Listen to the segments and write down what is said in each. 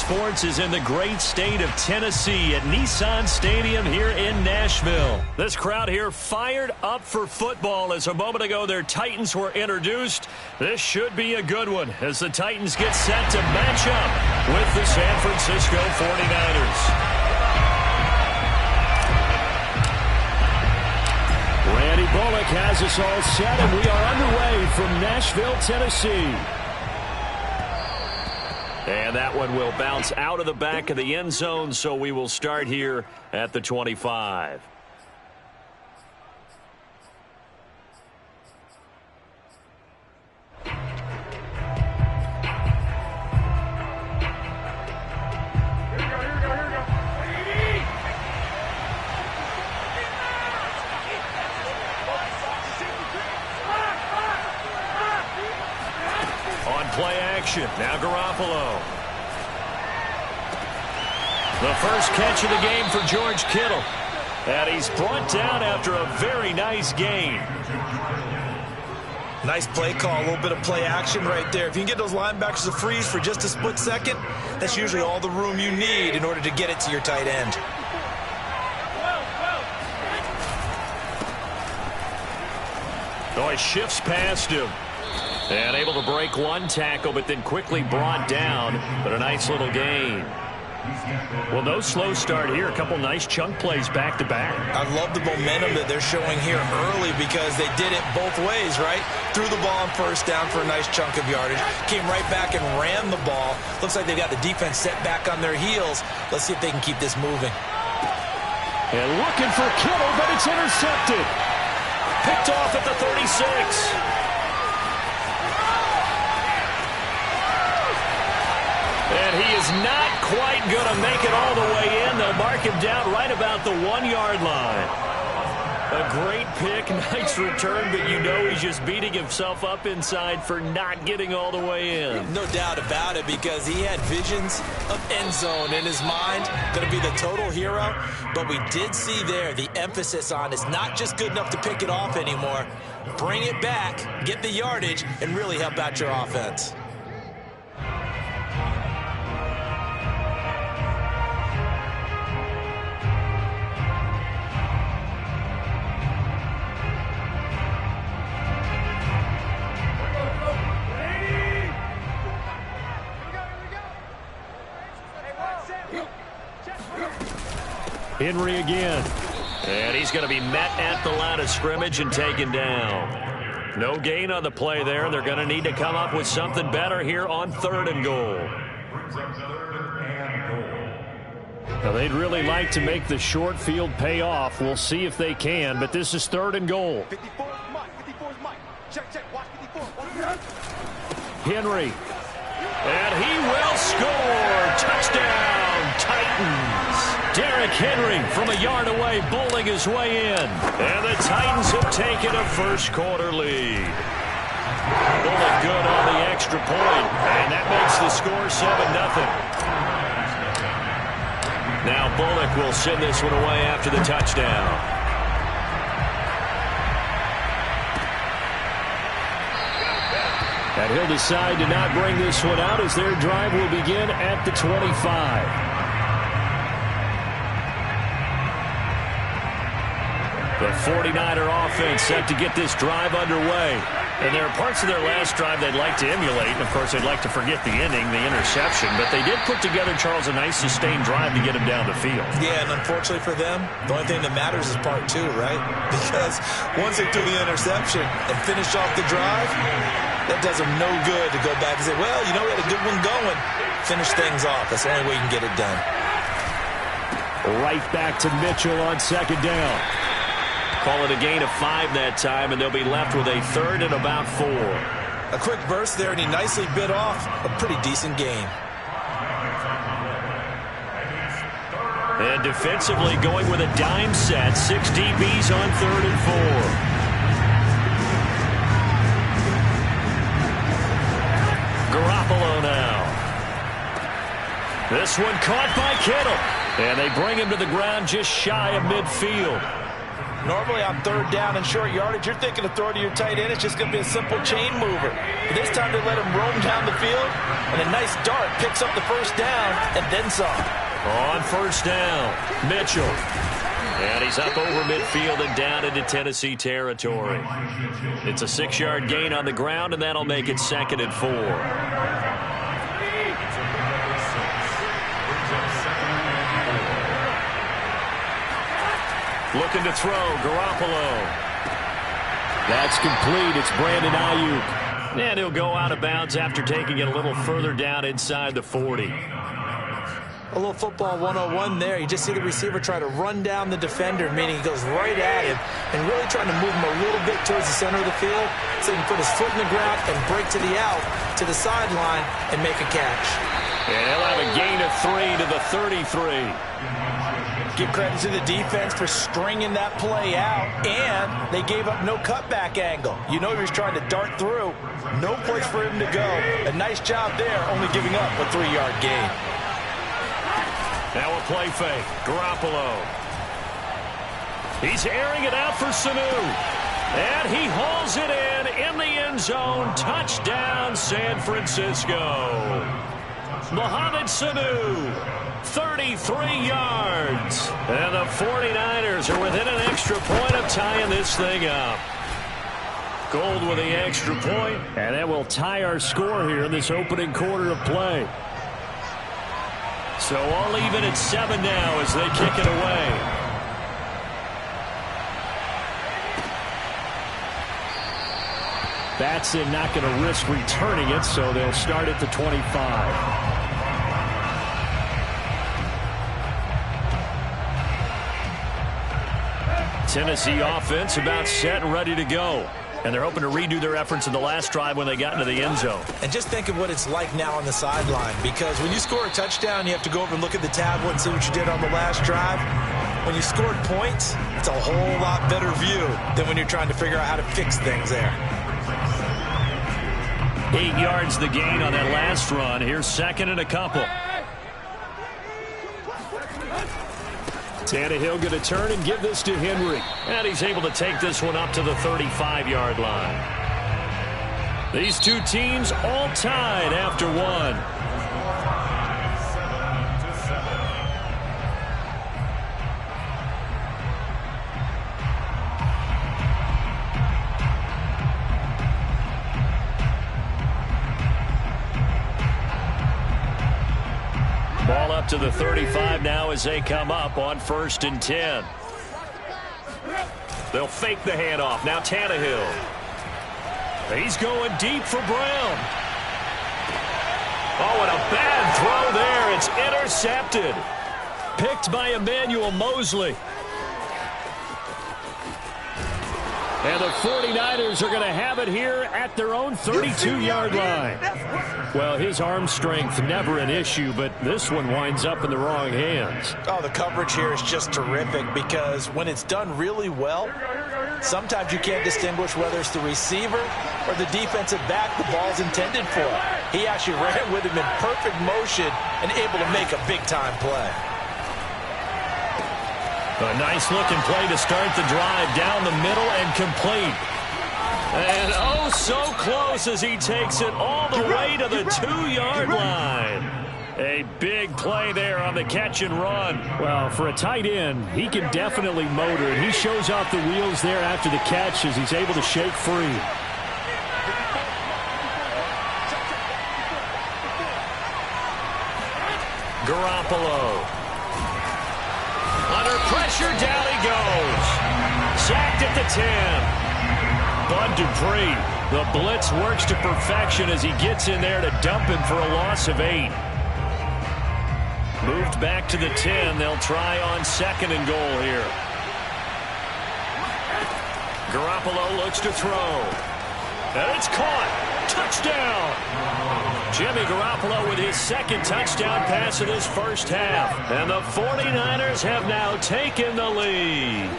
sports is in the great state of Tennessee at Nissan Stadium here in Nashville. This crowd here fired up for football as a moment ago their Titans were introduced. This should be a good one as the Titans get set to match up with the San Francisco 49ers. Randy Bullock has us all set, and we are underway from Nashville, Tennessee. And that one will bounce out of the back of the end zone, so we will start here at the 25. Play action. Now Garoppolo. The first catch of the game for George Kittle. And he's brought down after a very nice gain. Nice play call. A little bit of play action right there. If you can get those linebackers to freeze for just a split second, that's usually all the room you need in order to get it to your tight end. Oh, he shifts past him. And able to break one tackle, but then quickly brought down. But a nice little gain. Well, no slow start here. A couple nice chunk plays back-to-back. I love the momentum that they're showing here early because they did it both ways, right? Threw the ball on first down for a nice chunk of yardage. Came right back and ran the ball. Looks like they got the defense set back on their heels. Let's see if they can keep this moving. And looking for Kittle, but it's intercepted. Picked off at the 36. And he is not quite going to make it all the way in. They'll mark him down right about the 1-yard line. A great pick, nice return, but you know he's just beating himself up inside for not getting all the way in. No doubt about it, because he had visions of end zone in his mind. Going to be the total hero. But we did see there the emphasis on it's not just good enough to pick it off anymore. Bring it back, get the yardage, and really help out your offense. Henry again. And he's going to be met at the line of scrimmage and taken down. No gain on the play there. They're going to need to come up with something better here on 3rd and goal. Now, they'd really like to make the short field pay off. We'll see if they can, but this is 3rd and goal. 54 is Mike. 54 is Mike. Check. Watch 54. Henry. And he will score. Touchdown, Titans. Derrick Henry from a yard away, bowling his way in. And the Titans have taken a first-quarter lead. Bullock good on the extra point. And that makes the score 7-0. Now Bullock will send this one away after the touchdown. And he'll decide to not bring this one out as their drive will begin at the 25. The 49er offense set to get this drive underway. And there are parts of their last drive they'd like to emulate. And, of course, they'd like to forget the ending, the interception. But they did put together, Charles, a nice sustained drive to get him down the field. Yeah, and unfortunately for them, the only thing that matters is part 2, right? Because once they threw the interception and finished off the drive, that does them no good to go back and say, well, you know, we had a good one going. Finish things off. That's the only way you can get it done. Right back to Mitchell on 2nd down. Call it a gain of 5 that time, and they'll be left with a 3rd and about 4. A quick burst there, and he nicely bit off a pretty decent gain. And defensively going with a dime set. 6 DBs on 3rd and 4. Garoppolo now. This one caught by Kittle. And they bring him to the ground just shy of midfield. Normally on third down and short yardage, you're thinking of throwing to your tight end. It's just going to be a simple chain mover. But this time they let him roam down the field, and a nice dart picks up the first down and then some. On first down, Mitchell. And he's up over midfield and down into Tennessee territory. It's a 6-yard gain on the ground, and that'll make it 2nd and 4. Looking to throw, Garoppolo. That's complete. It's Brandon Ayuk. And he'll go out of bounds after taking it a little further down inside the 40. A little football 101 there. You just see the receiver try to run down the defender, meaning he goes right at him and really trying to move him a little bit towards the center of the field so he can put his foot in the ground and break to the out, to the sideline, and make a catch. And he'll have a gain of 3 to the 33. Give credit to the defense for stringing that play out, and they gave up no cutback angle. You know he was trying to dart through. No place for him to go. A nice job there, only giving up a 3-yard gain. Now a play fake. Garoppolo. He's airing it out for Sanu. And he hauls it in the end zone. Touchdown, San Francisco. Mohamed Sanu, 33 yards. And the 49ers are within an extra point of tying this thing up. Gold with the extra point, and that will tie our score here in this opening quarter of play. So all even at 7 now as they kick it away. Batson not going to risk returning it, so they'll start at the 25. Tennessee offense about set and ready to go. And they're hoping to redo their efforts in the last drive when they got into the end zone. And just think of what it's like now on the sideline, because when you score a touchdown, you have to go over and look at the tablet and see what you did on the last drive. When you scored points, it's a whole lot better view than when you're trying to figure out how to fix things there. 8 yards the gain on that last run. Here's 2nd and a couple. Tannehill going to turn and give this to Henry. And he's able to take this one up to the 35-yard line. These two teams all tied after one. Ball up to the 35 now as they come up on 1st and 10. They'll fake the handoff. Now Tannehill. He's going deep for Brown. Oh, and a bad throw there. It's intercepted. Picked by Emmanuel Mosley. And the 49ers are going to have it here at their own 32-yard line. Well, his arm strength never an issue, but this one winds up in the wrong hands. Oh, the coverage here is just terrific because when it's done really well, sometimes you can't distinguish whether it's the receiver or the defensive back the ball's intended for. He actually ran with him in perfect motion and able to make a big-time play. A nice-looking play to start the drive down the middle and complete. And oh, so close as he takes it all the way to the 2-yard line. A big play there on the catch and run. Well, for a tight end, he can definitely motor, and he shows off the wheels there after the catch as he's able to shake free. Garoppolo. Under pressure, down he goes. Sacked at the 10. Bud Dupree, the blitz works to perfection as he gets in there to dump him for a loss of 8. Moved back to the 10. They'll try on 2nd and goal here. Garoppolo looks to throw. And it's caught. Touchdown. Jimmy Garoppolo with his 2nd touchdown pass of this first half. And the 49ers have now taken the lead.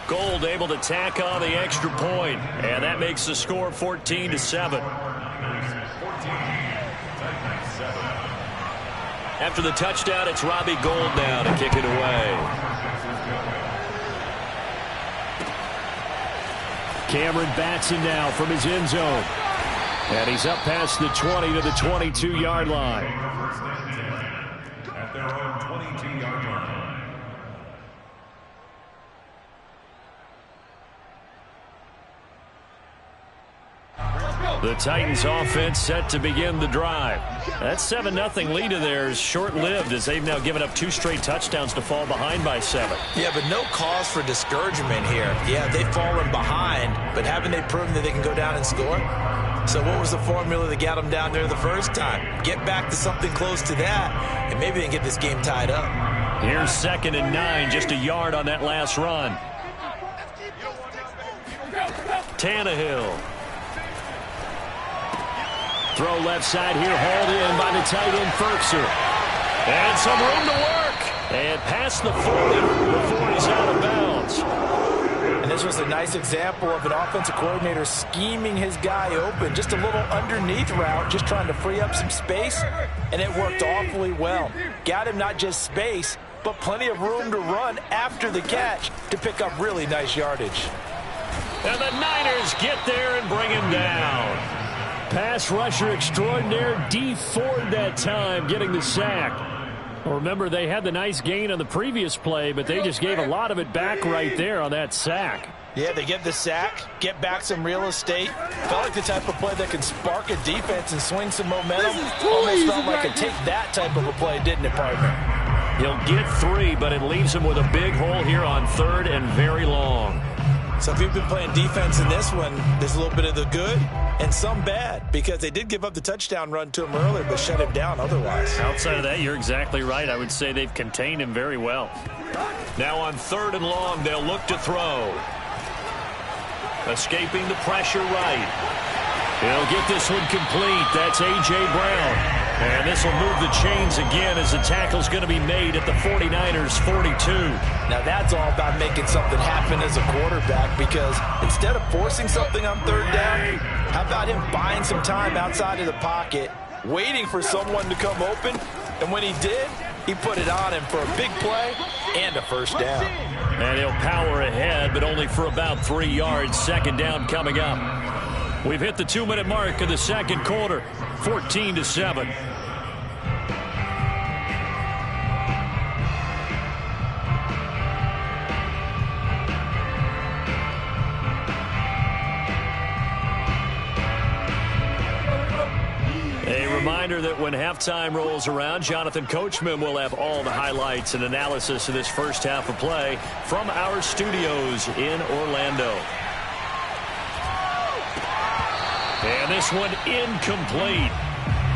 Gold able to tack on the extra point, and that makes the score 14-7. After the touchdown, it's Robbie Gould now to kick it away. Cameron Batson now from his end zone. And he's up past the 20 to the 22-yard line. At their own 22-yard line. The Titans offense set to begin the drive. That 7-0 lead of theirs short-lived as they've now given up 2 straight touchdowns to fall behind by 7. Yeah, but no cause for discouragement here. Yeah, they've fallen behind, but haven't they proven that they can go down and score? So what was the formula that got them down there the first time? Get back to something close to that, and maybe they can get this game tied up. Here's 2nd and 9, just a yard on that last run. Tannehill. Throw left side here, hauled in by the tight end, Ferkser. And some room to work. And past the 40 before he's out of bounds. And this was a nice example of an offensive coordinator scheming his guy open. Just a little underneath route, just trying to free up some space. And it worked awfully well. Got him not just space, but plenty of room to run after the catch to pick up really nice yardage. And the Niners get there and bring him down. Pass rusher extraordinaire, D. Ford that time getting the sack. Well, remember, they had the nice gain on the previous play, but they just gave a lot of it back right there on that sack. Yeah, they get the sack, get back some real estate. Felt like the type of play that can spark a defense and swing some momentum. Almost felt like a take that type of a play, didn't it, partner? He'll get 3, but it leaves him with a big hole here on 3rd and very long. So if you've been playing defense in this one, there's a little bit of the good and some bad, because they did give up the touchdown run to him earlier, but shut him down otherwise. Outside of that, you're exactly right. I would say they've contained him very well. Now on 3rd and long, they'll look to throw. Escaping the pressure right. He'll get this one complete. That's A.J. Brown. And this will move the chains again as the tackle's going to be made at the 49ers' 42. Now that's all about making something happen as a quarterback, because instead of forcing something on 3rd down, how about him buying some time outside of the pocket, waiting for someone to come open, and when he did, he put it on him for a big play and a 1st down. And he'll power ahead, but only for about 3 yards. 2nd down coming up. We've hit the 2-minute mark of the 2nd quarter, 14-7. A reminder that when halftime rolls around, Jonathan Coachman will have all the highlights and analysis of this first half of play from our studios in Orlando. And this one incomplete.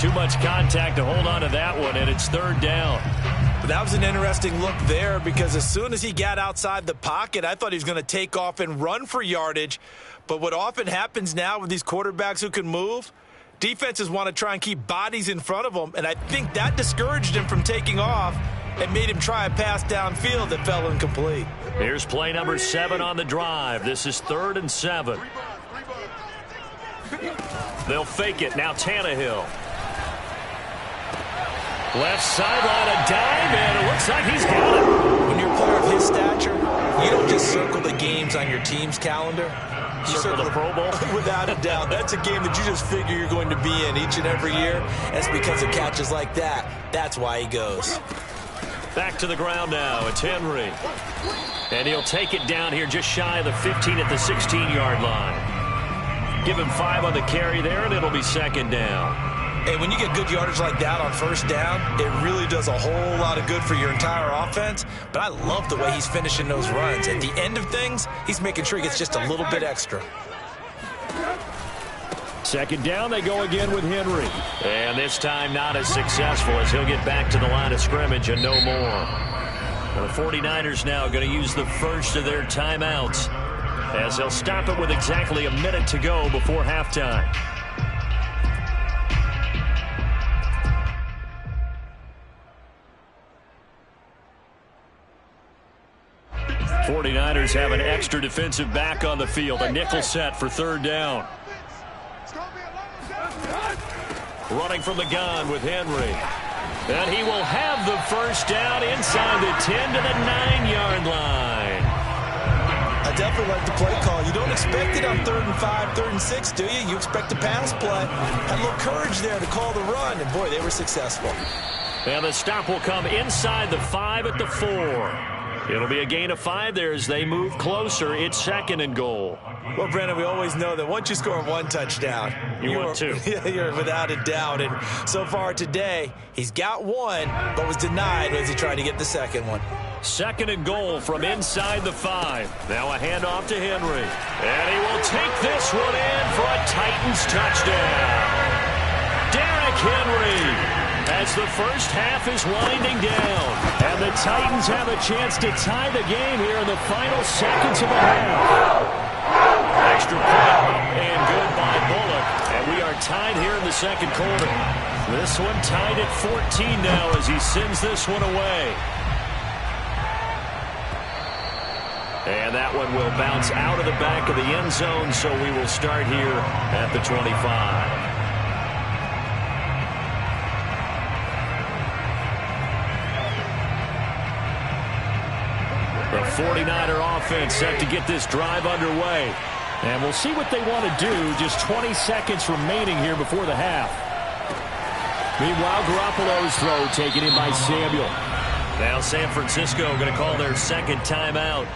Too much contact to hold on to that one, and it's 3rd down. That was an interesting look there, because as soon as he got outside the pocket, I thought he was going to take off and run for yardage. But what often happens now with these quarterbacks who can move, defenses want to try and keep bodies in front of them, and I think that discouraged him from taking off and made him try a pass downfield that fell incomplete. Here's play number 7 on the drive. This is 3rd and 7. They'll fake it. Now Tannehill. Left sideline, a dive, and it looks like he's got it. When you're a player of his stature, you don't just circle the games on your team's calendar. You Circle the Pro Bowl? Without a doubt. That's a game that you just figure you're going to be in each and every year. That's because of catches like that. That's why he goes. Back to the ground now. It's Henry. And he'll take it down here just shy of the 15 at the 16-yard line. Give him 5 on the carry there, and it'll be 2nd down. Hey, when you get good yardage like that on 1st down, it really does a whole lot of good for your entire offense. But I love the way he's finishing those runs. At the end of things, he's making sure he gets just a little bit extra. 2nd down, they go again with Henry. And this time not as successful, as he'll get back to the line of scrimmage and no more. The 49ers now going to use the first of their timeouts, as they'll stop it with exactly a minute to go before halftime. '49ers have an extra defensive back on the field. A nickel set for 3rd down. Running from the gun with Henry. And he will have the first down inside the 10 to the 9-yard line. I definitely like the play call. You don't expect it on 3rd and 5, 3rd and 6, do you? You expect a pass play. Had a little courage there to call the run, and boy, they were successful. And the stop will come inside the 5 at the 4. It'll be a gain of 5 there as they move closer. It's 2nd and goal. Well, Brandon, we always know that once you score 1 touchdown, you want 2. You're without a doubt. And so far today, he's got 1, but was denied as he tried to get the 2nd one. 2nd and goal from inside the 5. Now a handoff to Henry. And he will take this one in for a Titans touchdown. Derrick Henry, as the first half is winding down. And the Titans have a chance to tie the game here in the final seconds of the half. Extra point up and good by Bullock. And we are tied here in the 2nd quarter. This one tied at 14 now as he sends this one away. And that one will bounce out of the back of the end zone, so we will start here at the 25. The 49er offense set to get this drive underway. And we'll see what they want to do. Just 20 seconds remaining here before the half. Meanwhile, Garoppolo's throw taken in by Samuel. Now San Francisco going to call their 2nd timeout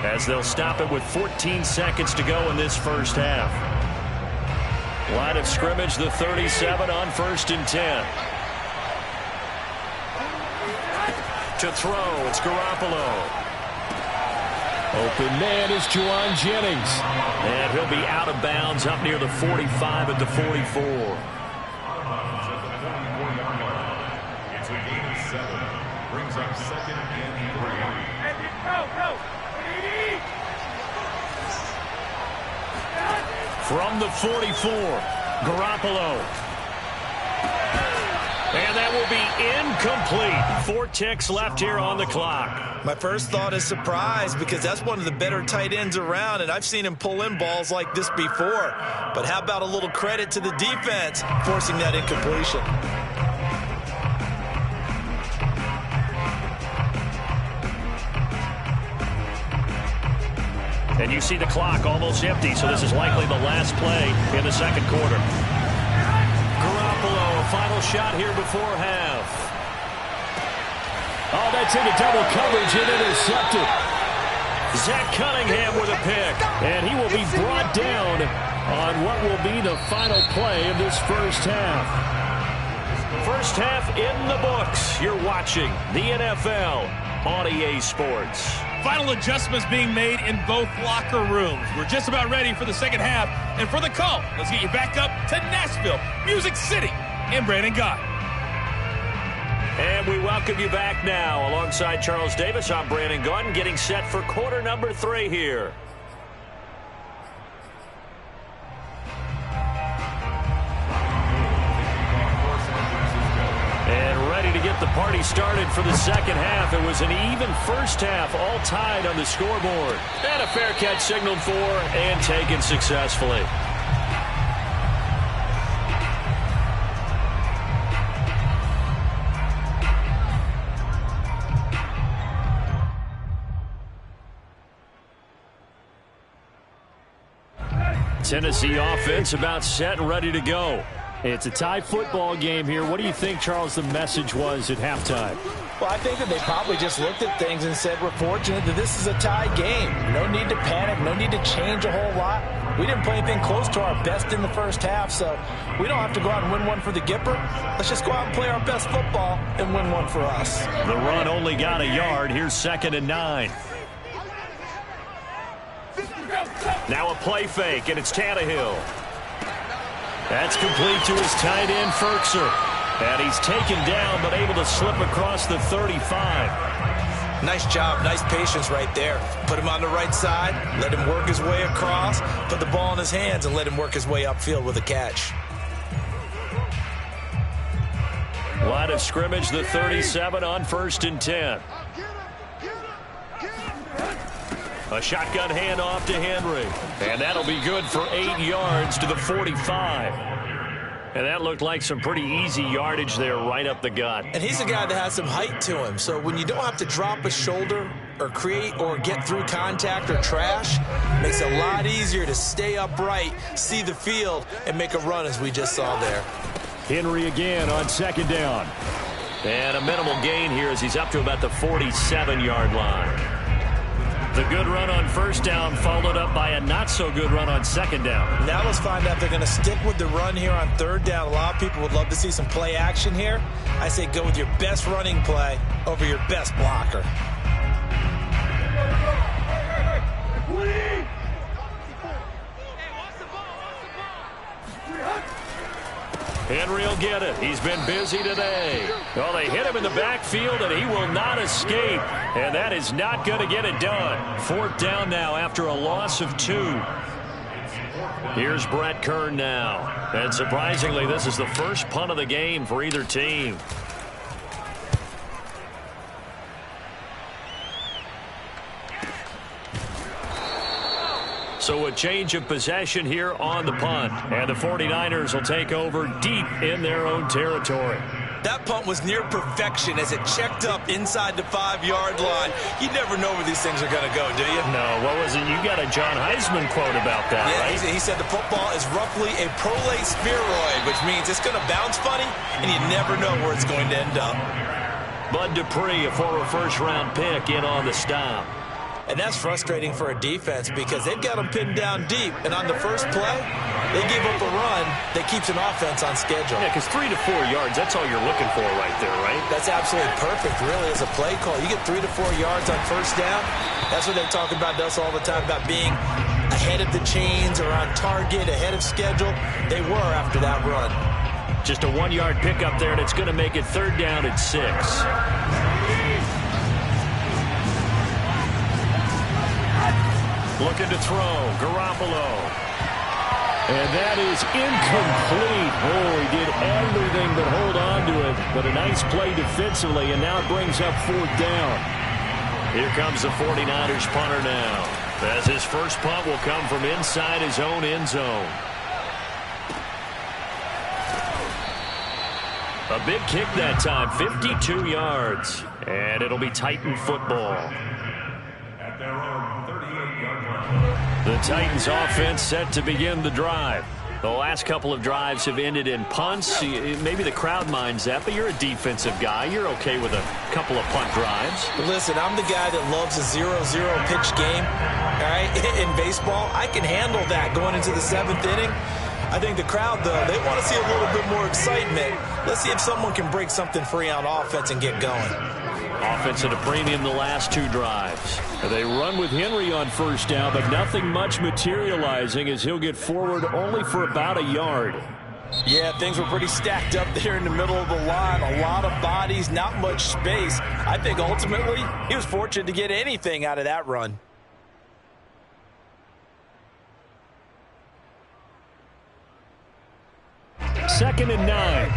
as they'll stop it with 14 seconds to go in this first half. Line of scrimmage, the 37 on 1st and 10. To throw, it's Garoppolo. Open man is Juwan Jennings. And he'll be out of bounds up near the 45 at the 44. It's a gain of 7. Brings up 2nd and 3. From the 44, Garoppolo. And that will be incomplete. 4 ticks left here on the clock. My first thought is surprise because that's one of the better tight ends around, and I've seen him pull in balls like this before. But how about a little credit to the defense forcing that incompletion? And you see the clock almost empty, so this is likely the last play in the 2nd quarter. Garoppolo, a final shot here before half. Oh, that's into double coverage and intercepted. Zach Cunningham with a pick. And he will be brought down on what will be the final play of this first half. First half in the books. You're watching the NFL on EA Sports. Final adjustments being made in both locker rooms. We're just about ready for the 2nd half. And for the call, let's get you back up to Nashville, Music City, and Brandon Gott. And we welcome you back now. Alongside Charles Davis, I'm Brandon Gott, getting set for quarter number 3 here. And ready to get the party started for the 2nd half. It was an even first half, all tied on the scoreboard. And a fair catch signaled for and taken successfully. Tennessee offense about set and ready to go. It's a tie football game here. What do you think, Charles, the message was at halftime? Well, I think that they probably just looked at things and said, we're fortunate that this is a tie game. No need to panic. No need to change a whole lot. We didn't play anything close to our best in the first half, so we don't have to go out and win one for the Gipper. Let's just go out and play our best football and win one for us. The run only got a yard. Here's 2nd and 9. Now a play fake, and it's Tannehill. That's complete to his tight end, Ferkser. And he's taken down, but able to slip across the 35. Nice job, nice patience right there. Put him on the right side, let him work his way across, put the ball in his hands, and let him work his way upfield with a catch. Line of scrimmage, the 37 on 1st and 10. A shotgun handoff to Henry. And that'll be good for 8 yards to the 45. And that looked like some pretty easy yardage there right up the gut. And he's a guy that has some height to him. So when you don't have to drop a shoulder or create or get through contact or trash, it makes it a lot easier to stay upright, see the field, and make a run as we just saw there. Henry again on second down. And a minimal gain here as he's up to about the 47-yard line. The good run on first down followed up by a not-so-good run on second down. Now let's find out if they're going to stick with the run here on third down. A lot of people would love to see some play action here. I say go with your best running play over your best blocker. Henry will get it. He's been busy today. Well, they hit him in the backfield, and he will not escape. And that is not going to get it done. Fourth down now after a loss of 2. Here's Brett Kern now. And surprisingly, this is the first punt of the game for either team. So a change of possession here on the punt. And the 49ers will take over deep in their own territory. That punt was near perfection as it checked up inside the 5-yard line. You never know where these things are going to go, do you? No, what was it? You got a John Heisman quote about that, right? He said the football is roughly a prolate spheroid, which means it's going to bounce funny, and you never know where it's going to end up. Bud Dupree, a former first-round pick, in on the stop. And that's frustrating for a defense because they've got them pinned down deep. And on the first play, they gave up a run that keeps an offense on schedule. Yeah, because 3 to 4 yards, that's all you're looking for right there, right? That's absolutely perfect, really, as a play call. You get 3 to 4 yards on first down. That's what they talk about to us all the time, about being ahead of the chains or on target, ahead of schedule. They were after that run. Just a 1-yard pickup there, and it's going to make it third down at 6. Looking to throw, Garoppolo. And that is incomplete. Oh, he did everything but hold on to it. But a nice play defensively, and now it brings up fourth down. Here comes the 49ers punter now, as his first punt will come from inside his own end zone. A big kick that time, 52 yards. And it'll be Titan football. At their own 38-yard line. The Titans offense set to begin the drive. The last couple of drives have ended in punts. Maybe the crowd minds that, but you're a defensive guy. You're okay with a couple of punt drives. Listen, I'm the guy that loves a 0-0 pitch game. All right, in baseball, I can handle that going into the 7th inning. I think the crowd, though, they want to see a little bit more excitement. Let's see if someone can break something free on offense and get going. Offense at a premium the last 2 drives. They run with Henry on first down, but nothing much materializing as he'll get forward only for about a yard. Yeah, things were pretty stacked up there in the middle of the line. A lot of bodies, not much space. I think ultimately he was fortunate to get anything out of that run. Second and 9.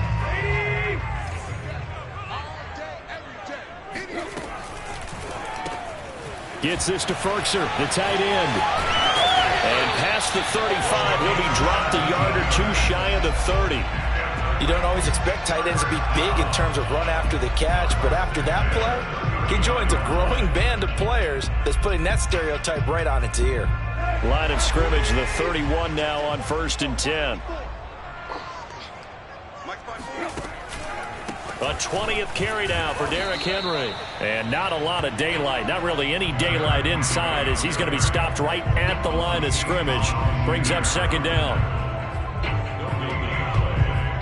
Gets this to Ferkser, the tight end. And past the 35, he'll be dropped a yard or 2 shy of the 30. You don't always expect tight ends to be big in terms of run after the catch, but after that play, he joins a growing band of players that's putting that stereotype right on its ear. Line of scrimmage, the 31 now on 1st and 10. A 20th carry now for Derrick Henry. And not a lot of daylight, not really any daylight inside as he's going to be stopped right at the line of scrimmage. Brings up second down.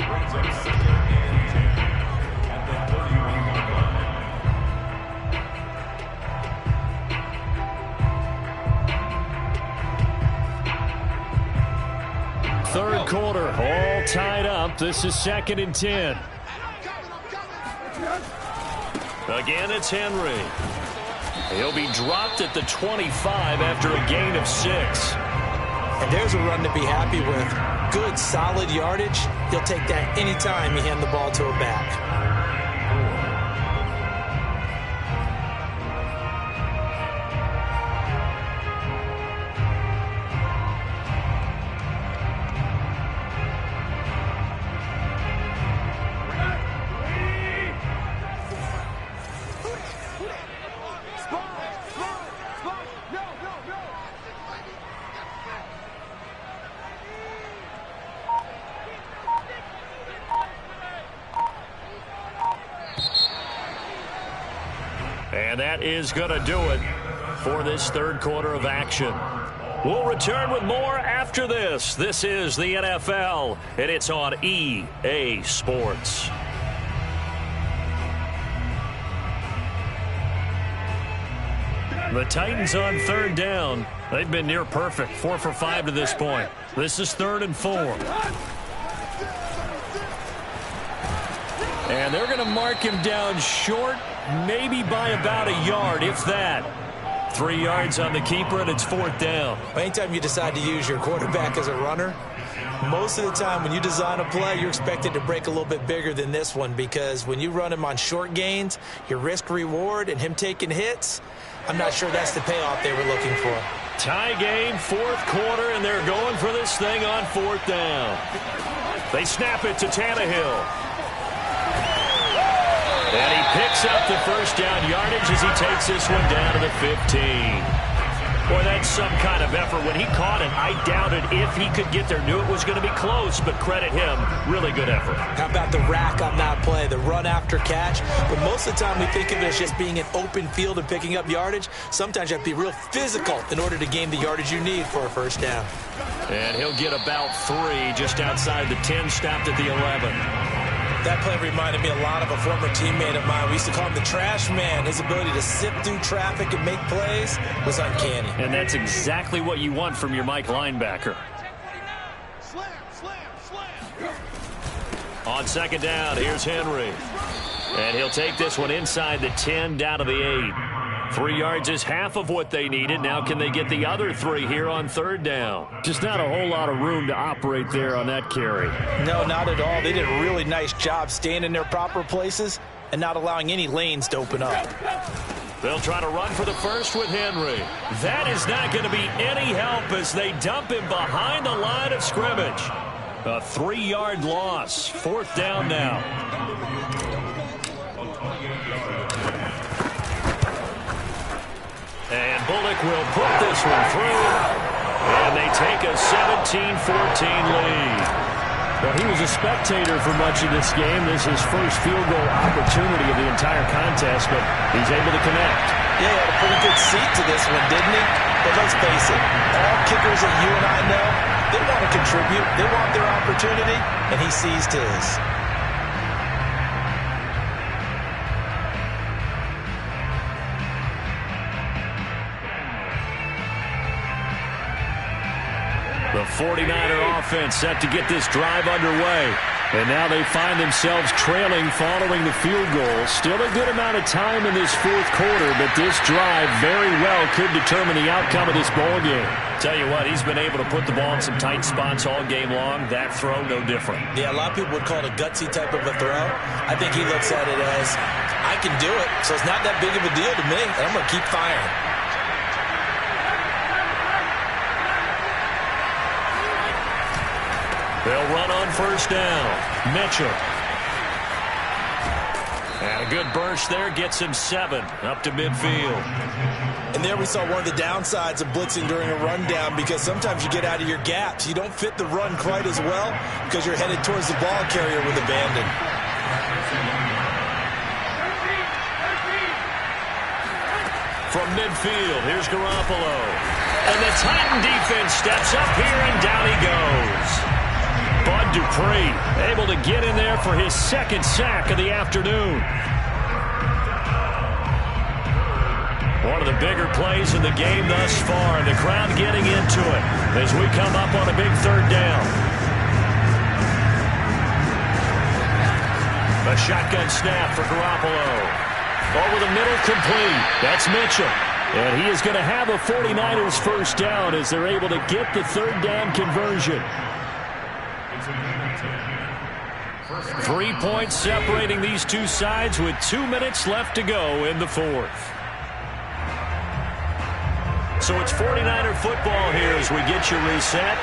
Brings up 2nd and 10 at the 31-yard line. Third quarter, all tied up. This is 2nd and 10. Again, it's Henry. He'll be dropped at the 25 after a gain of 6. And there's a run to be happy with. Good, solid yardage. He'll take that anytime you hand the ball to a back. And that is going to do it for this third quarter of action. We'll return with more after this. This is the NFL, and it's on EA Sports. The Titans on third down. They've been near perfect, 4 for 5 to this point. This is 3rd and 4. And they're going to mark him down short, maybe by about a yard, if that. 3 yards on the keeper, and it's 4th down. Anytime you decide to use your quarterback as a runner, most of the time when you design a play, you're expected to break a little bit bigger than this one, because when you run him on short gains, your risk-reward and him taking hits, I'm not sure that's the payoff they were looking for. Tie game, 4th quarter, and they're going for this thing on 4th down. They snap it to Tannehill. And he picks up the first down yardage as he takes this one down to the 15. Boy, that's some kind of effort. When he caught it, I doubted if he could get there. Knew it was going to be close, but credit him. Really good effort. How about the rack on that play, the run after catch? But most of the time we think of it as just being an open field and picking up yardage. Sometimes you have to be real physical in order to gain the yardage you need for a first down. And he'll get about 3 just outside the 10, stopped at the 11. That play reminded me a lot of a former teammate of mine. We used to call him the trash man. His ability to sift through traffic and make plays was uncanny. And that's exactly what you want from your Mike linebacker. Slam, slam, slam. On 2nd down, here's Henry. And he'll take this one inside the 10, down to the 8. 3 yards is half of what they needed. Now can they get the other 3 here on 3rd down? Just not a whole lot of room to operate there on that carry. No, not at all. They did a really nice job staying in their proper places and not allowing any lanes to open up. They'll try to run for the first with Henry. That is not going to be any help as they dump him behind the line of scrimmage. A 3-yard loss. 4th down now. And Bullock will put this one through. And they take a 17-14 lead. Well, he was a spectator for much of this game. This is his first field goal opportunity of the entire contest, but he's able to connect. Yeah, he had a pretty good seat to this one, didn't he? But let's face it, all kickers that you and I know, they want to contribute. They want their opportunity, and he seized his. The 49er offense set to get this drive underway. And now they find themselves trailing following the field goal. Still a good amount of time in this 4th quarter, but this drive very well could determine the outcome of this ball game. Tell you what, he's been able to put the ball in some tight spots all game long. That throw, no different. Yeah, a lot of people would call it a gutsy type of a throw. I think he looks at it as, I can do it, so it's not that big of a deal to me, and I'm going to keep firing. They'll run on 1st down. Mitchell. And a good burst there gets him 7 up to midfield. And there we saw one of the downsides of blitzing during a rundown, because sometimes you get out of your gaps. You don't fit the run quite as well because you're headed towards the ball carrier with abandon. From midfield, here's Garoppolo. And the Titan defense steps up here, and down he goes. Bud Dupree able to get in there for his 2nd sack of the afternoon. One of the bigger plays in the game thus far, and the crowd getting into it as we come up on a big 3rd down. A shotgun snap for Garoppolo. Over the middle, complete. That's Mitchell. And he is going to have a 49ers first down as they're able to get the 3rd down conversion. 3 points separating these two sides with 2 minutes left to go in the 4th. So it's 49er football here as we get you reset.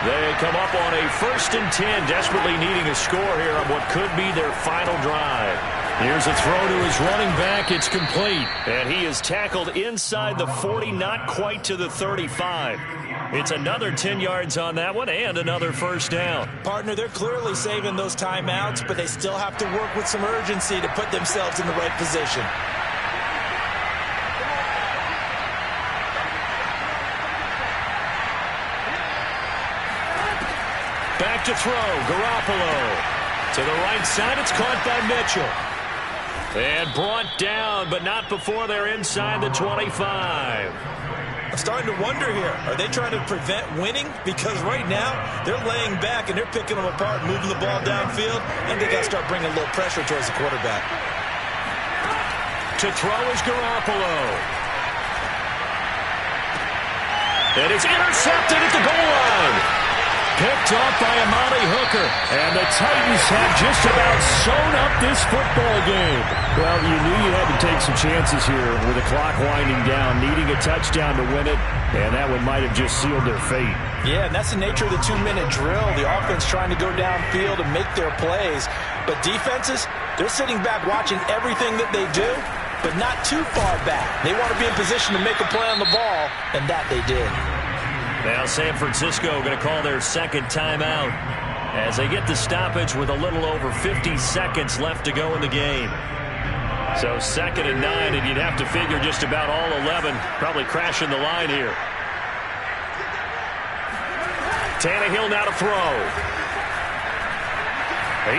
They come up on a 1st and 10, desperately needing a score here on what could be their final drive. Here's a throw to his running back. It's complete. And he is tackled inside the 40, not quite to the 35. It's another 10 yards on that one and another first down. Partner, they're clearly saving those timeouts, but they still have to work with some urgency to put themselves in the right position. back to throw. Garoppolo. To the right side, it's caught by Mitchell. And brought down, but not before they're inside the 25. I'm starting to wonder here. Are they trying to prevent winning? Because right now, they're laying back and they're picking them apart, moving the ball downfield, and they got to start bringing a little pressure towards the quarterback. To throw is Garoppolo. And it's intercepted at the goal line. Picked off by Amani Hooker. And the Titans have just about sewn up this football game. Well, you knew you had to take some chances here with the clock winding down, needing a touchdown to win it, and that one might have just sealed their fate. Yeah, and that's the nature of the 2-minute drill. The offense trying to go downfield and make their plays. But defenses, they're sitting back watching everything that they do, but not too far back. They want to be in position to make a play on the ball, and that they did. Now San Francisco going to call their second timeout as they get the stoppage with a little over 50 seconds left to go in the game. So 2nd and 9, and you'd have to figure just about all 11 probably crashing the line here. Tannehill now to throw.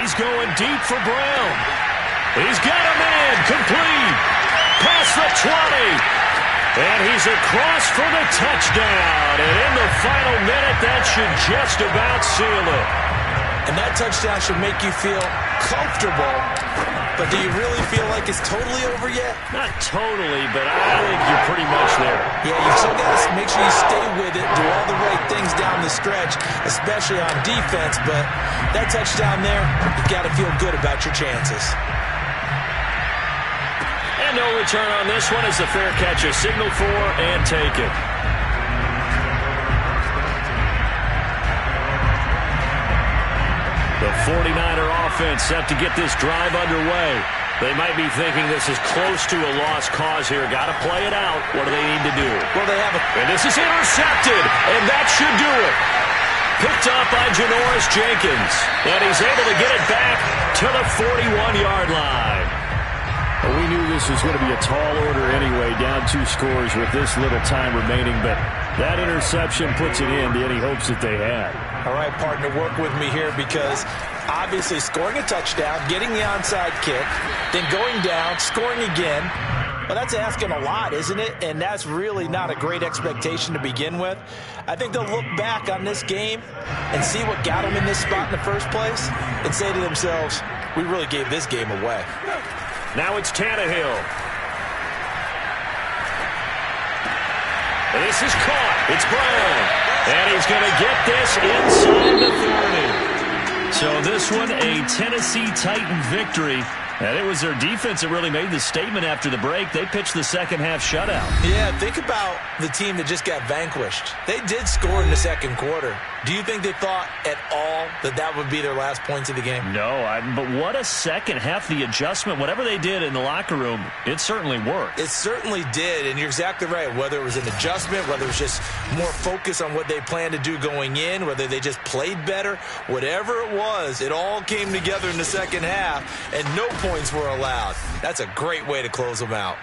He's going deep for Brown. He's got a man complete. Past the 20. And he's across for the touchdown. And in the final minute, that should just about seal it. And that touchdown should make you feel comfortable. But do you really feel like it's totally over yet? Not totally, but I think you're pretty much there. Yeah, you've still got to make sure you stay with it, do all the right things down the stretch, especially on defense. But that touchdown there, you've got to feel good about your chances. And no return on this one as the fair catch is signaled for and taken. The 49er offense set to get this drive underway. They might be thinking this is close to a lost cause here. Got to play it out. What do they need to do? Well, they have a... And this is intercepted, and that should do it. Picked off by Janoris Jenkins. And he's able to get it back to the 41-yard line. Well, we knew this was going to be a tall order anyway, down 2 scores with this little time remaining, but that interception puts it in to any hopes that they had. All right, partner, work with me here because obviously scoring a touchdown, getting the onside kick, then going down, scoring again, well, that's asking a lot, isn't it? And that's really not a great expectation to begin with. I think they'll look back on this game and see what got them in this spot in the first place and say to themselves, we really gave this game away. Now it's Tannehill. This is caught. It's Brown. And he's going to get this inside the 30. So this one, a Tennessee Titan victory. And it was their defense that really made the statement after the break. They pitched the second half shutout. Yeah, think about the team that just got vanquished. They did score in the second quarter. Do you think they thought at all that that would be their last points of the game? No, but what a second half. The adjustment, whatever they did in the locker room, it certainly worked. It certainly did, and you're exactly right. Whether it was an adjustment, whether it was just more focus on what they planned to do going in, whether they just played better, whatever it was, it all came together in the second half, and no points were allowed. That's a great way to close them out.